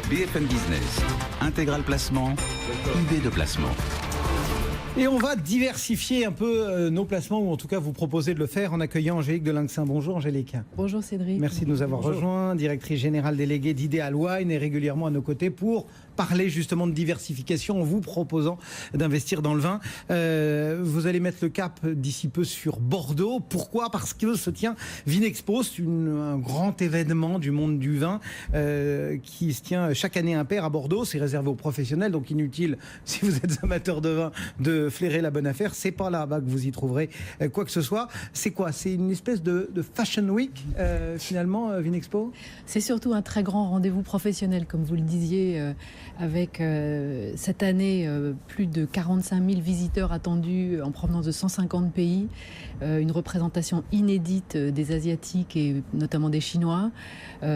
BFM Business, Intégral Placement, idée de placement. Et on va diversifier un peu nos placements, ou en tout cas vous proposer de le faire en accueillant Angélique de Lincsin. Bonjour Angélique. Bonjour Cédric. Merci de nous avoir rejoints, directrice générale déléguée d'Ideal Wine et régulièrement à nos côtés pour parler justement de diversification en vous proposant d'investir dans le vin. Vous allez mettre le cap d'ici peu sur Bordeaux. Pourquoi ? Parce que se tient Vinexpo, c'est un grand événement du monde du vin qui se tient chaque année impair à Bordeaux. C'est réservé aux professionnels, donc inutile si vous êtes amateur de vin de flairer la bonne affaire. C'est pas là-bas que vous y trouverez quoi que ce soit. C'est quoi ? C'est une espèce de Fashion Week finalement, Vinexpo ? C'est surtout un très grand rendez-vous professionnel, comme vous le disiez, avec cette année plus de 45 000 visiteurs attendus en provenance de 150 pays, une représentation inédite des Asiatiques et notamment des Chinois.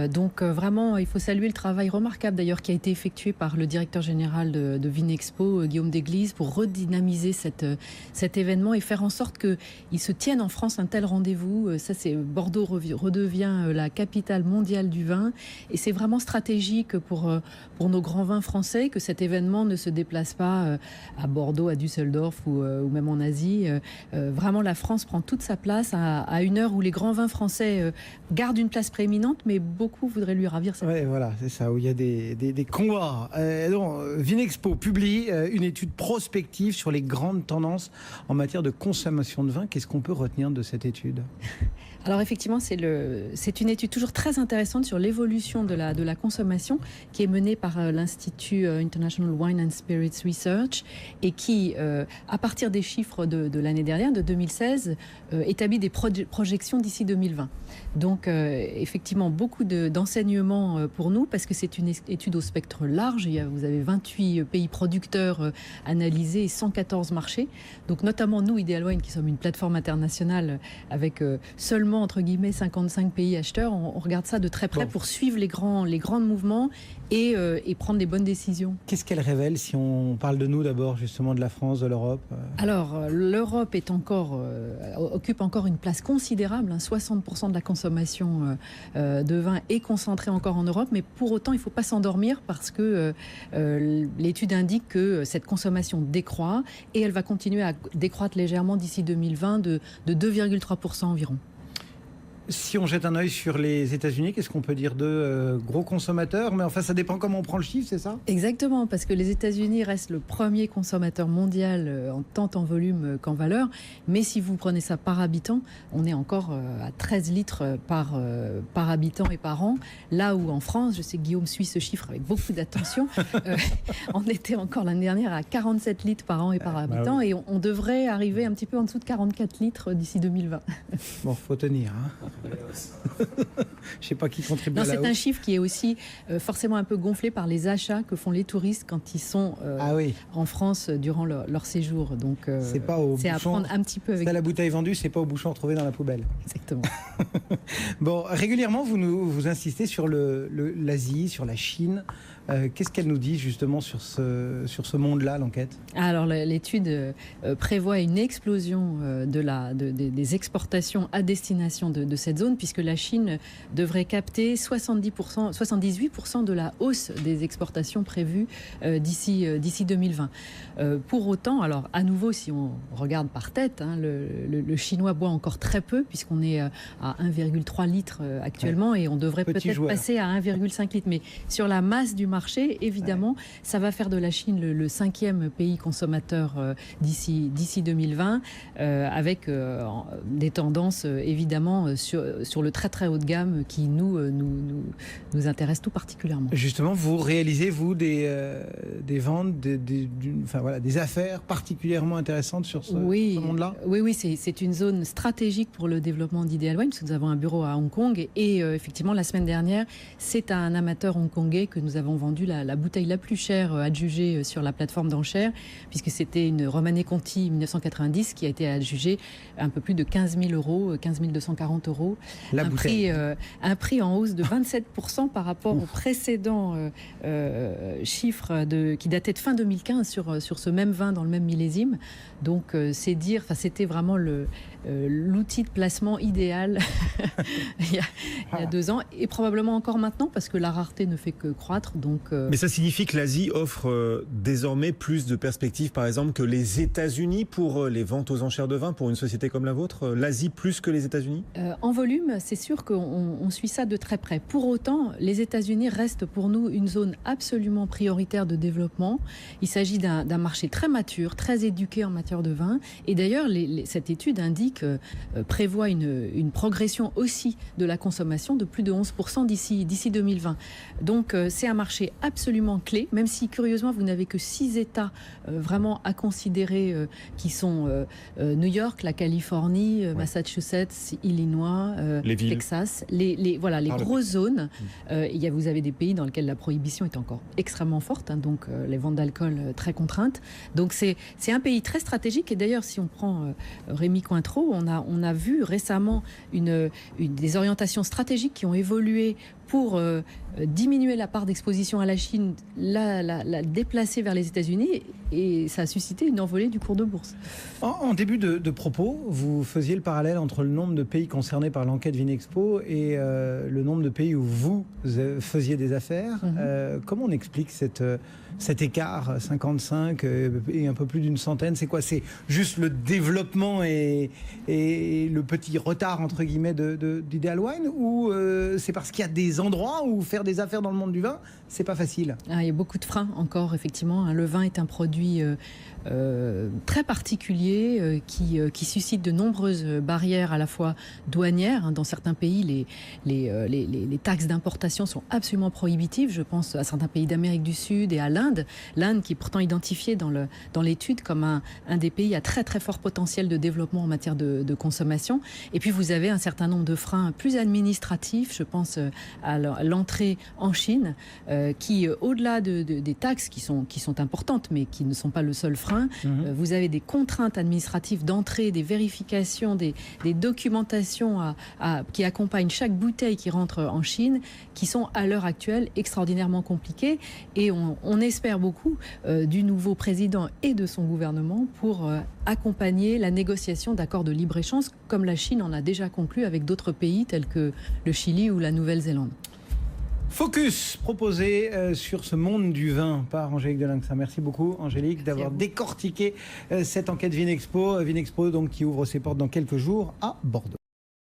Donc vraiment, il faut saluer le travail remarquable d'ailleurs qui a été effectué par le directeur général de Vinexpo, Guillaume Desglises, pour redynamiser cet événement et faire en sorte qu'il se tienne en France un tel rendez-vous. Ça, c'est Bordeaux redevient la capitale mondiale du vin et c'est vraiment stratégique pour nos grands vins français que cet événement ne se déplace pas à Bordeaux, à Düsseldorf ou même en Asie. Vraiment, la France prend toute sa place à une heure où les grands vins français gardent une place prééminente, mais beaucoup voudraient lui ravir cette place. Oui, voilà, c'est ça, où il y a des combats. Donc, Vinexpo publie une étude prospective sur les grandes tendances en matière de consommation de vin. Qu'est-ce qu'on peut retenir de cette étude ? Alors effectivement, c'est une étude toujours très intéressante sur l'évolution de la consommation qui est menée par l'Institut International Wine and Spirits Research et qui, à partir des chiffres de l'année dernière, de 2016, établit des projections d'ici 2020. Donc effectivement, beaucoup d'enseignements pour nous parce que c'est une étude au spectre large. Vous avez 28 pays producteurs analysés et 114 marchés. Donc notamment nous, Ideal Wine, qui sommes une plateforme internationale avec seulement entre guillemets 55 pays acheteurs, on regarde ça de très près pour suivre les grands mouvements et prendre les bonnes décisions. Qu'est-ce qu'elle révèle si on parle de nous d'abord, justement de la France, de l'Europe ? Alors l'Europe occupe encore une place considérable, 60% de la consommation de vin est concentrée encore en Europe, mais pour autant il ne faut pas s'endormir parce que l'étude indique que cette consommation décroît et elle va continuer à décroître légèrement d'ici 2020 de 2,3% environ. Si on jette un œil sur les États-Unis, qu'est-ce qu'on peut dire d'eux ? Gros consommateurs, mais enfin ça dépend comment on prend le chiffre, c'est ça ? Exactement, parce que les États-Unis restent le premier consommateur mondial tant en volume qu'en valeur. Mais si vous prenez ça par habitant, on est encore à 13 litres par habitant et par an. Là où en France, je sais que Guillaume suit ce chiffre avec beaucoup d'attention, on était encore l'année dernière à 47 litres par an et par habitant. Oui. Et on devrait arriver un petit peu en dessous de 44 litres d'ici 2020. Bon, faut tenir, hein. Je ne sais pas qui contribue à la hausse. C'est un chiffre qui est aussi forcément un peu gonflé par les achats que font les touristes quand ils sont en France durant leur séjour. Donc c'est à prendre un petit peu avec... C'est la bouteille vendue, c'est pas au bouchon retrouvé dans la poubelle. Exactement. Bon, régulièrement, vous insistez sur l'Asie, sur la Chine. Qu'est-ce qu'elle nous dit justement sur ce monde-là, l'enquête ? Alors l'étude prévoit une explosion des exportations à destination de cette zone, puisque la Chine devrait capter 78% de la hausse des exportations prévues d'ici 2020. Pour autant, alors à nouveau, si on regarde par tête, le chinois boit encore très peu, puisqu'on est à 1,3 litre actuellement, et on devrait peut-être passer à 1,5 litre. Mais sur la masse du marché, évidemment, ça va faire de la Chine le 5e pays consommateur d'ici 2020, avec des tendances évidemment sur le très très haut de gamme qui nous intéresse tout particulièrement. Justement, vous réalisez, vous, des ventes, des affaires particulièrement intéressantes sur ce monde-là ? Oui, c'est une zone stratégique pour le développement d'Ideal Wine, parce que nous avons un bureau à Hong Kong, et effectivement, la semaine dernière, c'est à un amateur hongkongais que nous avons vendu la bouteille la plus chère adjugée sur la plateforme d'enchères, puisque c'était une Romanée Conti 1990 qui a été adjugée un peu plus de 15 000 euros, 15 240 euros. La bouteille. Prix un prix en hausse de 27% par rapport au précédent chiffre qui datait de fin 2015 sur ce même vin dans le même millésime. Donc c'est dire, c'était vraiment l'outil de placement idéal il y a 2 ans et probablement encore maintenant parce que la rareté ne fait que croître. Donc, Mais ça signifie que l'Asie offre désormais plus de perspectives, par exemple, que les États-Unis pour les ventes aux enchères de vin pour une société comme la vôtre. L'Asie plus que les États-Unis ? En volume, c'est sûr qu'on suit ça de très près. Pour autant, les États-Unis restent pour nous une zone absolument prioritaire de développement. Il s'agit d'un marché très mature, très éduqué en matière de vin. Et d'ailleurs, cette étude prévoit une progression aussi de la consommation de plus de 11% d'ici 2020. Donc c'est un marché absolument clé, même si curieusement vous n'avez que 6 États vraiment à considérer qui sont New York, la Californie, Massachusetts, Illinois, Texas, les grosses zones. Vous avez des pays dans lesquels la prohibition est encore extrêmement forte, donc les ventes d'alcool très contraintes. Donc c'est un pays très stratégique et d'ailleurs si on prend Rémy Cointreau, on a vu récemment des orientations stratégiques qui ont évolué pour diminuer la part d'exposition à la Chine, la déplacer vers les États-Unis et ça a suscité une envolée du cours de bourse. En début de propos, vous faisiez le parallèle entre le nombre de pays concernés par l'enquête Vinexpo et le nombre de pays où vous faisiez des affaires. Comment on explique cet écart 55 et un peu plus d'une centaine? C'est quoi? C'est juste le développement et le petit retard entre guillemets d'Ideal Wine ou c'est parce qu'il y a des endroits où faire des affaires dans le monde du vin, c'est pas facile? Il y a beaucoup de freins encore, effectivement. Le vin est un produit très particulier qui suscite de nombreuses barrières à la fois douanières. Dans certains pays, les taxes d'importation sont absolument prohibitives. Je pense à certains pays d'Amérique du Sud et à l'Inde. L'Inde qui est pourtant identifiée dans l'étude comme un des pays à très très fort potentiel de développement en matière de consommation. Et puis vous avez un certain nombre de freins plus administratifs. Je pense à l'entrée en Chine qui, au-delà des taxes qui sont importantes mais qui ne sont pas le seul frein, vous avez des contraintes administratives d'entrée, des vérifications, des documentations qui accompagnent chaque bouteille qui rentre en Chine, qui sont à l'heure actuelle extraordinairement compliquées. Et on espère beaucoup du nouveau président et de son gouvernement pour accompagner la négociation d'accords de libre-échange, comme la Chine en a déjà conclu avec d'autres pays tels que le Chili ou la Nouvelle-Zélande. Focus proposé sur ce monde du vin par Angélique Delinxat. Merci beaucoup Angélique d'avoir décortiqué cette enquête Vinexpo donc qui ouvre ses portes dans quelques jours à Bordeaux.